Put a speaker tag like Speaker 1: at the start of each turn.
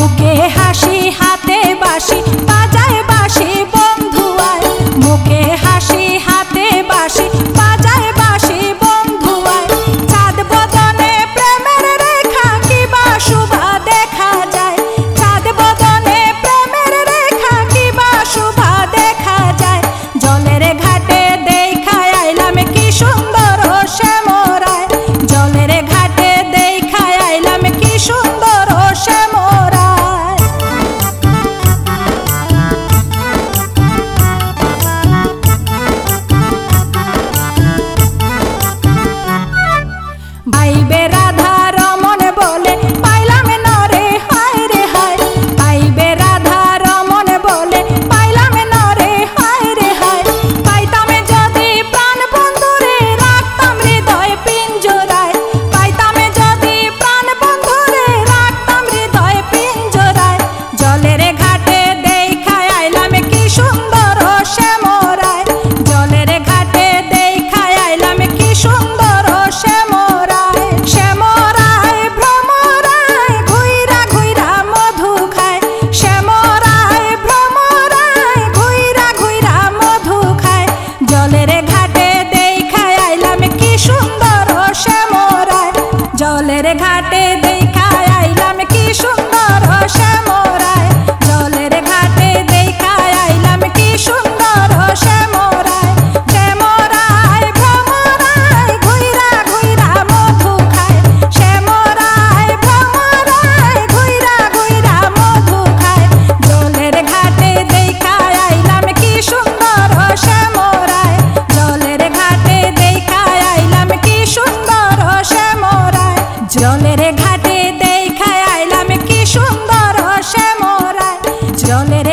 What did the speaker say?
Speaker 1: মুখে হাসি হাতে বাঁশি বাজায় বাঁশি বন্ধু আয়, মুখে হাসি হাতে বাঁশি বাজায় বাঁশি বন্ধু আয়। চাঁদ বদনে প্রেমের রেখা কিবা শুভা দেখা যায়, চাঁদ বদনে প্রেমের রেখা কিবা শুভা দেখা যায়। জলের ঘাটে দেখা আইলাম কি সুন্দর শ্যামরায়, জলের ঘাটে দেখা আইলাম কি সুন্দর শ্যামরায়। ভাইবে রাধা রমন বলে পাইলাম নরে হায় রে হায়, ভাইবে রাধা রমন বলে পাইলাম নরে হায় রে হায়। পাইতাম যদি প্রাণ বন্ধুরে রাখতাম হৃদয় পিঞ্জরায়, পাইতাম যদি প্রাণ বন্ধুরে রাখতাম হৃদয় পিঞ্জরায়। জলের ঘাটে দেখা আইলাম কি সুন্দর শ্যামরায়, জলের ঘাটে দেখা আইলাম কি সুন্দর শ্যামরায়। শ্যামরায় ভ্রমরায় ঘুইরা ঘুইরা মধু খায়, শ্যামরায় ভ্রমরায় ঘুইরা ঘুইরা মধু খায়। জলের ঘাটে দেখা আইলাম কি সুন্দর শ্যামরায়, জলের ঘাটে দেখা আইলাম কি সুন্দর শ্যামরায়, জলের ঘাটে দেখা আইলাম কি সুন্দর শ্যামরায়। শ্যামরায় ভ্রমরায় ঘুইরা ঘুইরা মধু খায়, শ্যামরায় ভ্রমরায় ঘুইরা ঘুইরা মধু খায়। জলের ঘাটে দেখা আইলাম কি সুন্দর শ্যামরায়, জলের ঘাটে দেখা আইলাম কি সুন্দর শ্যামরায়, জলের ঘাটে দেখা আইলাম কি সুন্দর শ্যামরায়, জলের